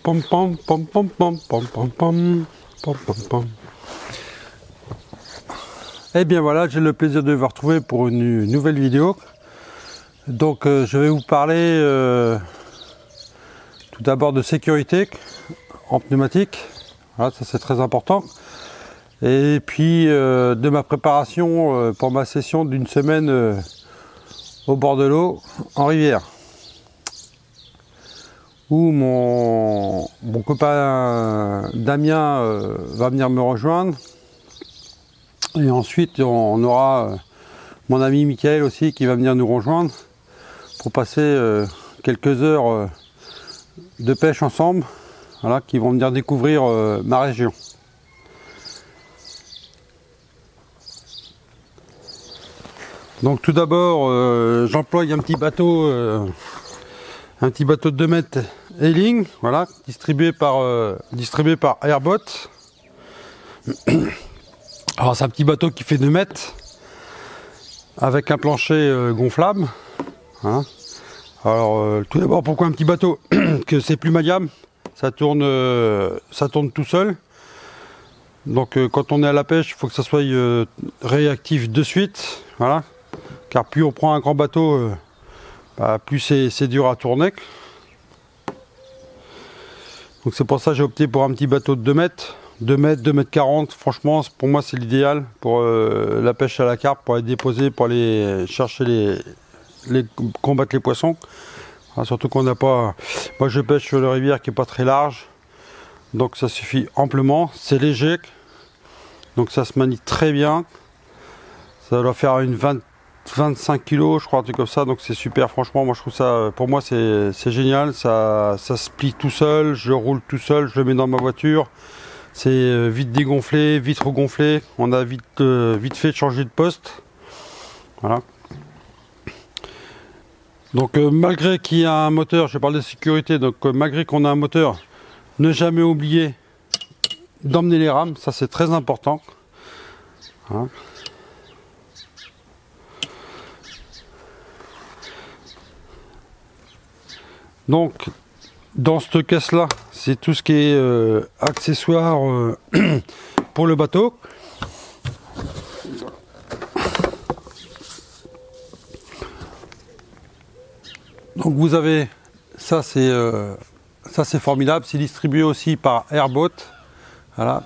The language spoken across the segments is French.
pom pom pom pom pom pom pom pom pom pom pom. Et bien voilà, j'ai le plaisir de vous retrouver pour une nouvelle vidéo. Donc je vais vous parler tout d'abord de sécurité en pneumatique. Voilà, ça c'est très important. Et puis de ma préparation pour ma session d'une semaine au bord de l'eau en rivière, où mon copain Damien va venir me rejoindre. Et ensuite on aura mon ami Michael aussi qui va venir nous rejoindre pour passer quelques heures de pêche ensemble, voilà, qui vont venir découvrir ma région. Donc tout d'abord j'emploie un petit bateau de 2 mètres Ailing, voilà, distribué par Airbot. Alors c'est un petit bateau qui fait 2 mètres avec un plancher gonflable, hein. Alors tout d'abord, pourquoi un petit bateau? Que c'est plus maniable, ça tourne tout seul. Donc quand on est à la pêche, il faut que ça soit réactif de suite, voilà. Car plus on prend un grand bateau, plus c'est dur à tourner. Donc c'est pour ça que j'ai opté pour un petit bateau de 2 mètres. 2 mètres, 2 mètres 40, franchement pour moi c'est l'idéal pour la pêche à la carpe, pour aller déposer, pour aller chercher combattre les poissons. Alors, surtout qu'on n'a pas... Moi je pêche sur la rivière qui n'est pas très large, donc ça suffit amplement, c'est léger, donc ça se manie très bien. Ça doit faire une 25 kg je crois, un truc comme ça, donc c'est super, franchement moi je trouve ça, pour moi c'est génial, ça se plie tout seul, je roule tout seul, je le mets dans ma voiture. C'est vite dégonflé, vite regonflé. On a vite fait de changer de poste. Voilà. Donc malgré qu'il y a un moteur, je parle de sécurité, donc malgré qu'on a un moteur, ne jamais oublier d'emmener les rames, ça c'est très important. Voilà. Donc dans cette caisse là, c'est tout ce qui est accessoires pour le bateau. Donc vous avez ça, c'est formidable, c'est distribué aussi par Airbot. Voilà,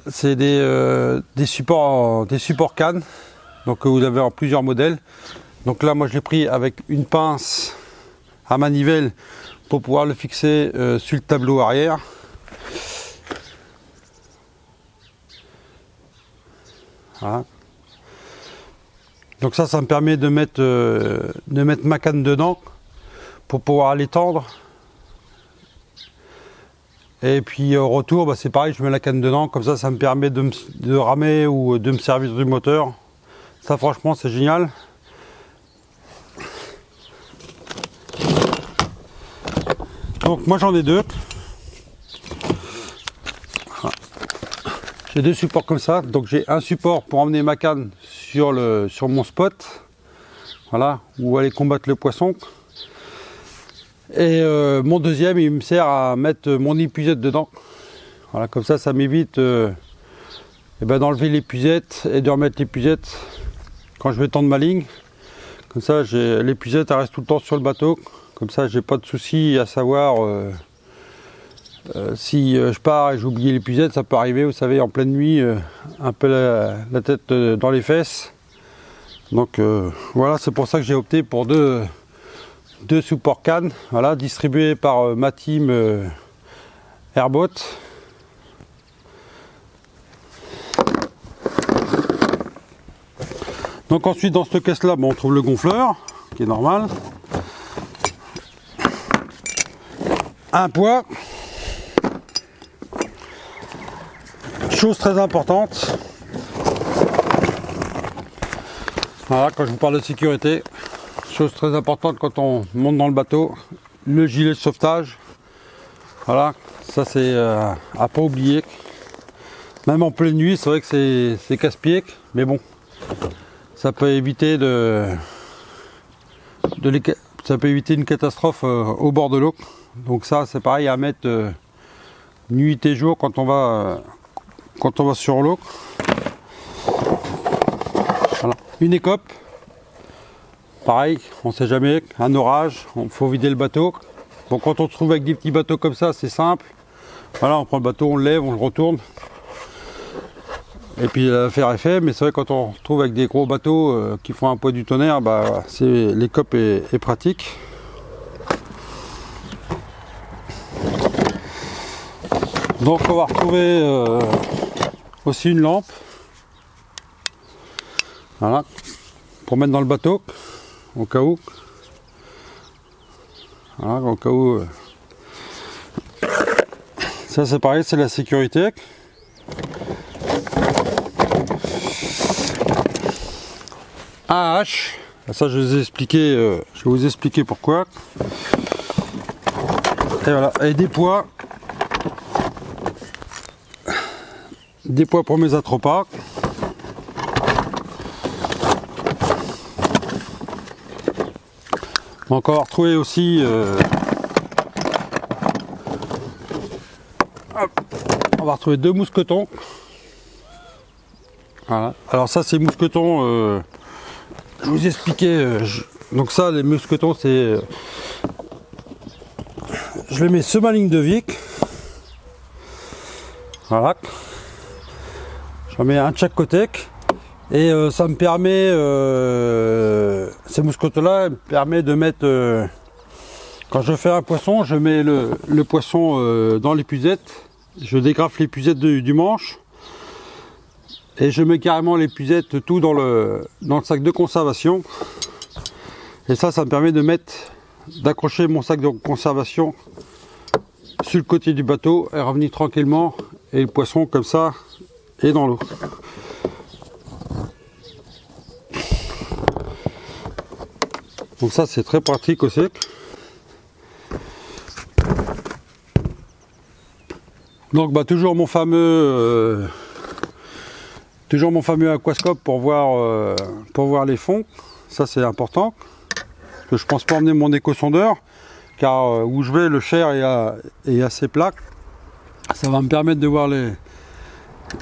c'est des supports cannes. Donc vous avez en plusieurs modèles. Donc là moi je l'ai pris avec une pince à manivelle pour pouvoir le fixer sur le tableau arrière. Voilà. Donc ça me permet de mettre ma canne dedans pour pouvoir l'étendre. Et puis au retour, c'est pareil, je mets la canne dedans, comme ça me permet de ramer ou de me servir du moteur. Ça franchement c'est génial. Donc moi j'en ai 2. J'ai 2 supports comme ça. Donc j'ai un support pour emmener ma canne sur mon spot, voilà, où aller combattre le poisson. Et mon deuxième, il me sert à mettre mon épuisette dedans. Voilà, comme ça m'évite d'enlever l'épuisette et de remettre l'épuisette quand je vais tendre ma ligne. Comme ça, l'épuisette reste tout le temps sur le bateau. Comme ça, j'ai pas de souci à savoir si je pars et j'ai oublié l'épuisette. Ça peut arriver, vous savez, en pleine nuit, un peu la tête dans les fesses. Donc voilà, c'est pour ça que j'ai opté pour deux supports cannes, voilà, distribués par ma team Airbot. Donc ensuite dans cette caisse là, on trouve le gonfleur qui est normal. Un poids, chose très importante, voilà, quand je vous parle de sécurité, chose très importante quand on monte dans le bateau, le gilet de sauvetage, voilà, ça c'est à pas oublier. Même en pleine nuit, c'est vrai que c'est casse-pied, mais bon, ça peut éviter ça peut éviter une catastrophe au bord de l'eau. Donc ça c'est pareil à mettre nuit et jour quand on va sur l'eau. Voilà. Une écope, pareil, on sait jamais, un orage, il faut vider le bateau. Bon, quand on se trouve avec des petits bateaux comme ça, c'est simple. Voilà, on prend le bateau, on le lève, on le retourne. Et puis l'affaire est faite, mais c'est vrai quand on se trouve avec des gros bateaux qui font un poids du tonnerre, bah, l'écope est pratique. Donc on va retrouver aussi une lampe. Voilà, pour mettre dans le bateau, au cas où. Voilà, au cas où. Ça c'est pareil, c'est la sécurité. Un hache, ça je vais vous expliquer pourquoi. Et voilà, et des poids pour mes atropas. On va encore retrouver aussi on va retrouver 2 mousquetons. Voilà. Alors ça c'est mousquetons, je vous expliquais, donc ça les mousquetons c'est je les mets sur ma ligne de Vic. Voilà, j'en mets un de chaque côté et ça me permet ces mousquetons là me permet de mettre quand je fais un poisson, je mets le poisson dans l'épuisette, je dégrafe l'épuisette du manche et je mets carrément l'épuisette tout dans le sac de conservation. Et ça me permet d'accrocher mon sac de conservation sur le côté du bateau et revenir tranquillement, et le poisson comme ça est dans l'eau. Donc ça c'est très pratique aussi. Donc bah toujours mon fameux aquascope pour voir les fonds. Ça c'est important, parce que je pense pas emmener mon éco-sondeur, car où je vais le cher est assez plat. Ça va me permettre de voir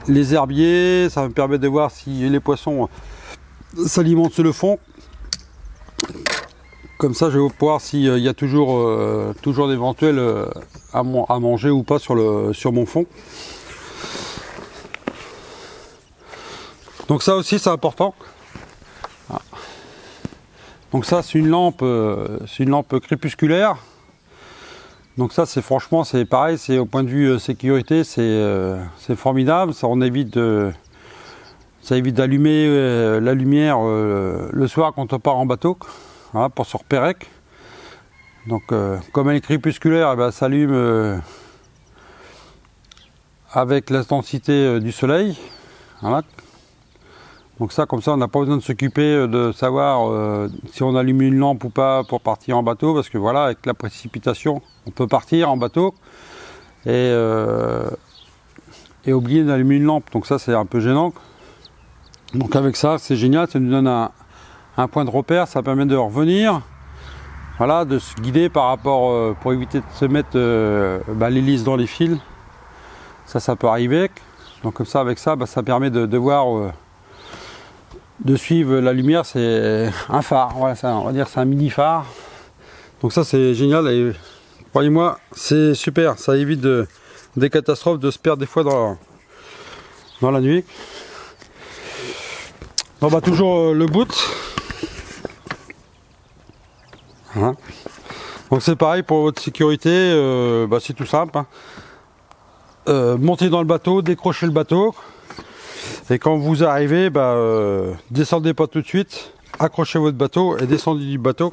les herbiers, ça va me permettre de voir si les poissons s'alimentent sur le fond. Comme ça je vais pouvoir s'il y a toujours d'éventuels à manger ou pas sur mon fond. Donc ça aussi c'est important. Donc ça c'est une lampe crépusculaire. Donc ça c'est franchement c'est pareil, c'est au point de vue sécurité c'est formidable. Ça évite d'allumer la lumière le soir quand on part en bateau. Voilà, pour se repérer. Donc comme elle est crépusculaire, elle s'allume avec l'intensité du soleil. Voilà. Donc ça, comme ça, on n'a pas besoin de s'occuper de savoir si on allume une lampe ou pas pour partir en bateau, parce que voilà, avec la précipitation, on peut partir en bateau et oublier d'allumer une lampe. Donc ça, c'est un peu gênant. Donc avec ça, c'est génial, ça nous donne un point de repère, ça permet de revenir, voilà, de se guider par rapport, pour éviter de se mettre l'hélice dans les fils. Ça peut arriver. Donc comme ça, avec ça, ça permet de voir, de suivre la lumière. C'est un phare, voilà, on va dire c'est un mini phare. Donc ça c'est génial et croyez-moi, c'est super, ça évite des catastrophes, de se perdre des fois dans la nuit. Donc toujours le boot. Voilà. Donc c'est pareil pour votre sécurité, c'est tout simple. Montez dans le bateau, décrochez le bateau, et quand vous arrivez, descendez pas tout de suite, accrochez votre bateau et descendez du bateau.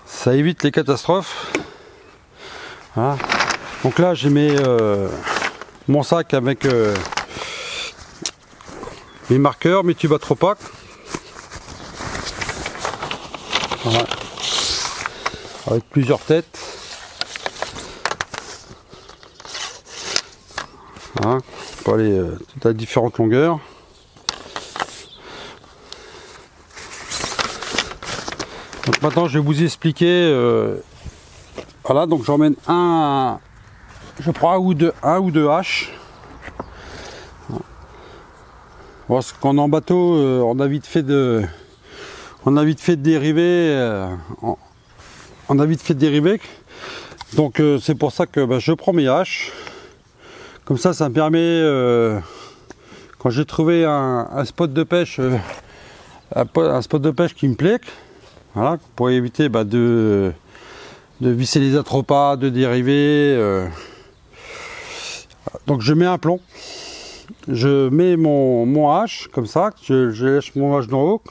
Ça évite les catastrophes. Voilà. Donc là j'ai mis mon sac avec mes marqueurs, mes tubes à tropac. Voilà. Avec plusieurs têtes. Voilà. Pour aller toutes à différentes longueurs. Donc maintenant je vais vous expliquer Voilà, donc j'emmène je prends un ou deux haches. Parce qu'on est en bateau, on a vite fait de dériver. On a vite fait de dériver. Donc c'est pour ça que je prends mes haches. Comme ça me permet, quand j'ai trouvé un spot de pêche, un spot de pêche qui me plaît, voilà, pour éviter de visser les attropas, de dériver. Donc je mets un plomb. Je mets mon hache comme ça, je lâche mon hache dans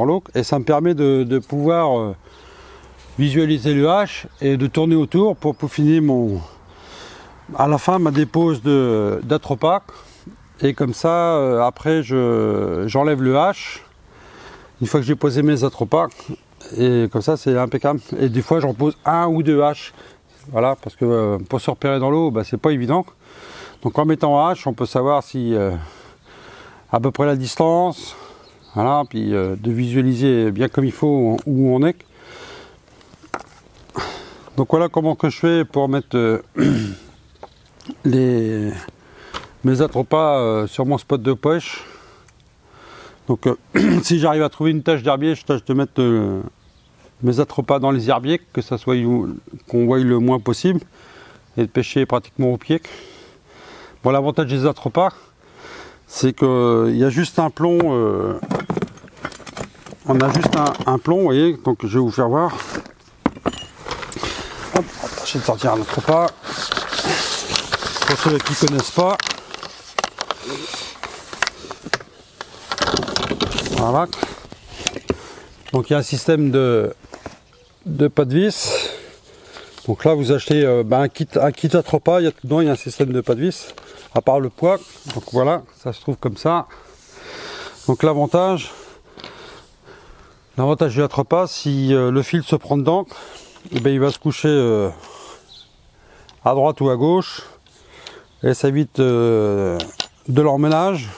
l'eau, et ça me permet de pouvoir visualiser le hache et de tourner autour pour peaufiner à la fin ma dépose d'attropas. Et comme ça, après j'enlève le hache une fois que j'ai posé mes attropas, et comme ça c'est impeccable. Et des fois j'en pose un ou deux haches, voilà, parce que pour se repérer dans l'eau, c'est pas évident. Donc en mettant hache, on peut savoir si à peu près la distance, voilà, puis de visualiser bien comme il faut où on est. Donc voilà comment que je fais pour mettre mes attropas sur mon spot de pêche. Donc si j'arrive à trouver une tache d'herbier, je tâche de mettre mes attropas dans les herbiers, que ça soit qu'on voie le moins possible, et de pêcher pratiquement au pied. Bon, l'avantage des attropas, c'est qu'il y a juste un plomb. On a juste un plomb, vous voyez, donc je vais vous faire voir. Hop, je vais sortir un attropas. Pour ceux qui ne connaissent pas. Voilà. Donc il y a un système de pas de vis. Donc là vous achetez un kit attropas, dedans il y a un système de pas de vis. À part le poids, donc voilà, ça se trouve comme ça. Donc l'avantage du attropas, si le fil se prend dedans, il va se coucher à droite ou à gauche, et ça évite de l'emménage.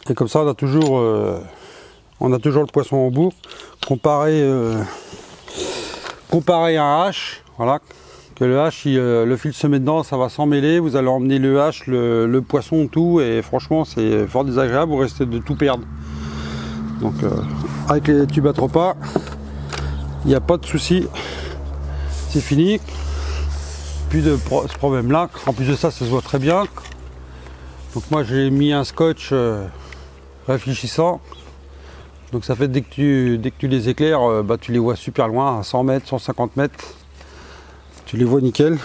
Et comme ça on a toujours le poisson en bout, comparé à un hache, voilà. Que le hache, si le fil se met dedans, ça va s'emmêler, vous allez emmener le hache, le poisson, tout, et franchement c'est fort désagréable, vous risquez de tout perdre. Donc avec les tubes attropas, il n'y a pas de souci, c'est fini, plus de ce problème là. En plus de ça, ça se voit très bien. Donc moi j'ai mis un scotch réfléchissant, donc ça fait dès que tu les éclaires, tu les vois super loin, à 100 mètres, 150 mètres. Tu les vois nickel.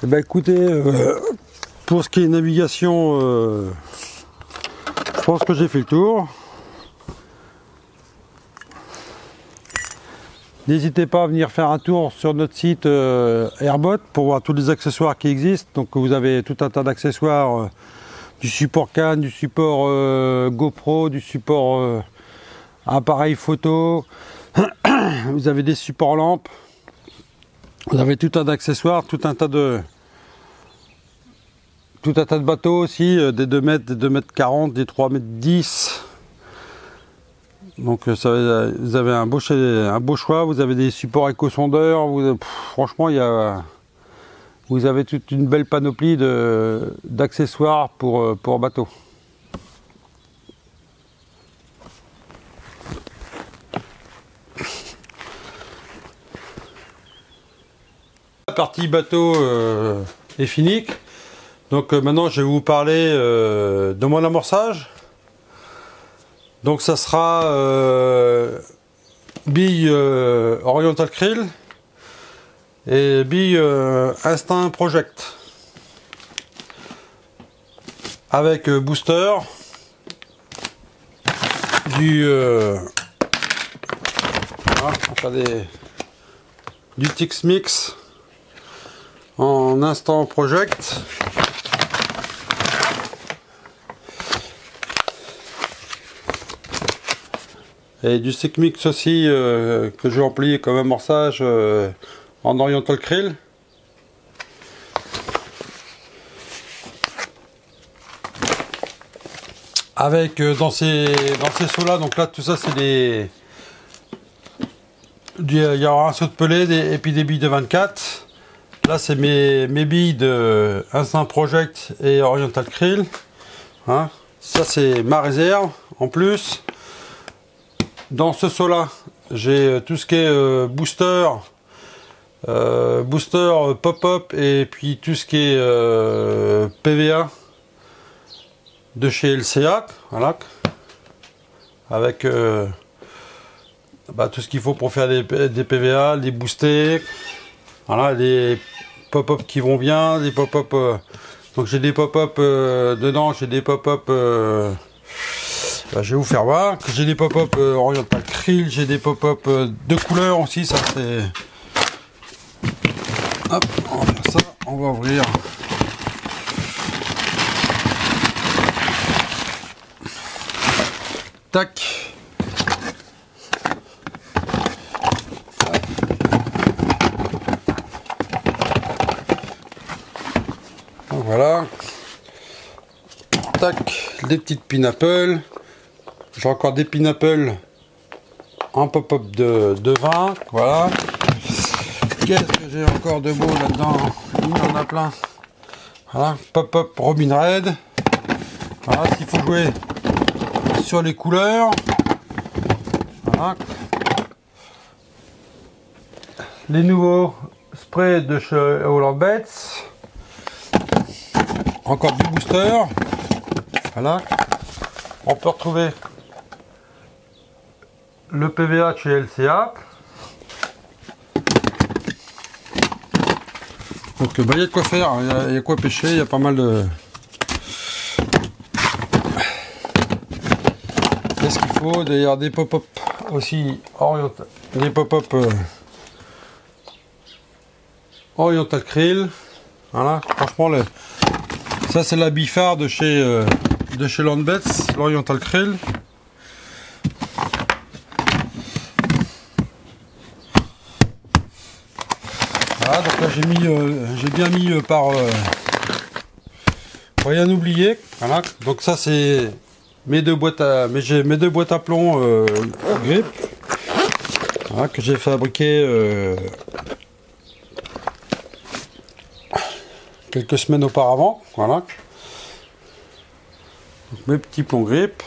Et écoutez, pour ce qui est navigation, je pense que j'ai fait le tour. N'hésitez pas à venir faire un tour sur notre site Airbot pour voir tous les accessoires qui existent. Donc vous avez tout un tas d'accessoires, du support canne, du support GoPro, du support appareil photo. Vous avez des supports lampes, vous avez tout un tas d'accessoires, tout un tas de bateaux aussi, des 2 mètres, des 2 mètres 40, des 3 mètres 10. Donc vous avez un beau choix, vous avez des supports éco-sondeurs, franchement vous avez toute une belle panoplie d'accessoires pour bateau. La partie bateau est finie. Donc maintenant je vais vous parler de mon amorçage. Donc ça sera bille Oriental Krill et bille Instinct Project avec booster, du Tix Mix en Instant Project. Et du Stick Mix aussi que j'ai employé comme amorçage en Oriental Krill. Avec dans ces seaux là, donc là tout ça c'est Il y aura un saut de pelé et puis des billes de 24. Là c'est mes billes de Instinct Project et Oriental Krill. Hein. Ça c'est ma réserve. En plus, dans ce saut là, j'ai tout ce qui est booster, pop-up et puis tout ce qui est PVA de chez LCA. Voilà. Avec tout ce qu'il faut pour faire des PVA, des boostés. Voilà, des pop-up qui vont bien, des pop-up. Donc j'ai des pop-up dedans, j'ai des pop-up. Je vais vous faire voir. J'ai des pop-up Oriental Krill, j'ai des pop-up de couleurs aussi. Ça c'est. Hop, on va faire ça. On va ouvrir. Tac. Voilà. Tac, les petites pineapple. J'ai encore des pineapple en pop-up de 20. Voilà. Qu'est-ce que j'ai encore de beau là-dedans? Il y en a plein. Voilà. Pop-up Robin Red. Voilà, s'il faut jouer sur les couleurs. Voilà. Les nouveaux sprays de chez Holland Bets. Encore du booster. Voilà. On peut retrouver le PVA chez LCA. Donc il y a de quoi faire, il y a quoi pêcher, il y a pas mal de... Qu'est-ce qu'il faut? D'ailleurs des pop-up aussi oriental, des pop-up Oriental Krill. Voilà, franchement ça c'est la bifard de chez Landbets, l'Oriental Krill. Voilà, donc là j'ai bien mis pour rien oublier. Voilà, donc ça c'est mes deux boîtes à plomb grip, voilà, que j'ai fabriqué quelques semaines auparavant. Voilà. Donc, mes petits plombs grip.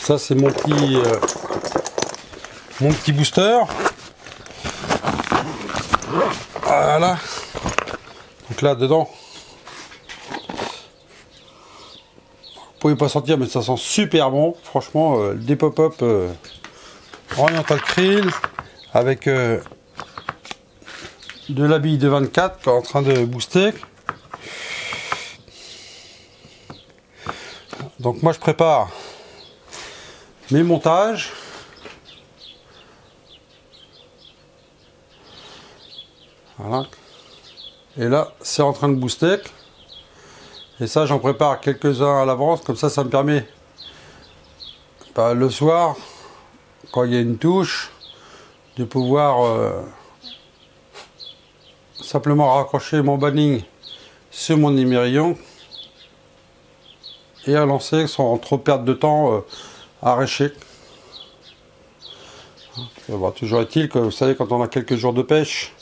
Ça c'est mon petit booster. Voilà. Donc là dedans, vous pouvez pas sentir mais ça sent super bon. Franchement, des pop-up Oriental Krill avec de la bille de 24 en train de booster. Donc moi je prépare mes montages. Voilà. Et là c'est en train de booster. Et ça j'en prépare quelques-uns à l'avance, comme ça me permet le soir, quand il y a une touche, de pouvoir simplement raccrocher mon banning sur mon émerillon et à lancer sans trop perdre de temps à arracher. Bon, toujours est-il que vous savez, quand on a quelques jours de pêche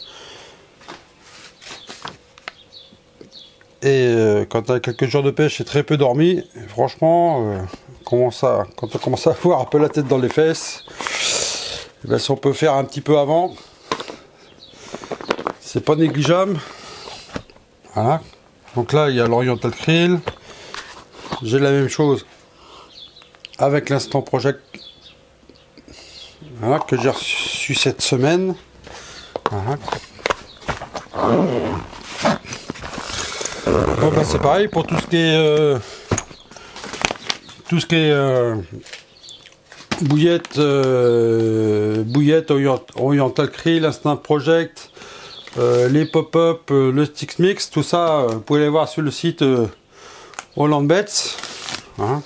et quand on a quelques jours de pêche et très peu dormi, franchement quand on commence à avoir un peu la tête dans les fesses, et bien, si on peut faire un petit peu avant, c'est pas négligeable. Voilà. Donc là il y a l'Oriental Krill. J'ai la même chose avec l'Instinct Project, voilà, que j'ai reçu cette semaine. Voilà. Bon, ben, c'est pareil pour tout ce qui est bouillette Oriental Krill, Instinct Project, les pop-up, le Sticks Mix, tout ça vous pouvez aller voir sur le site Holland Bets. Hein.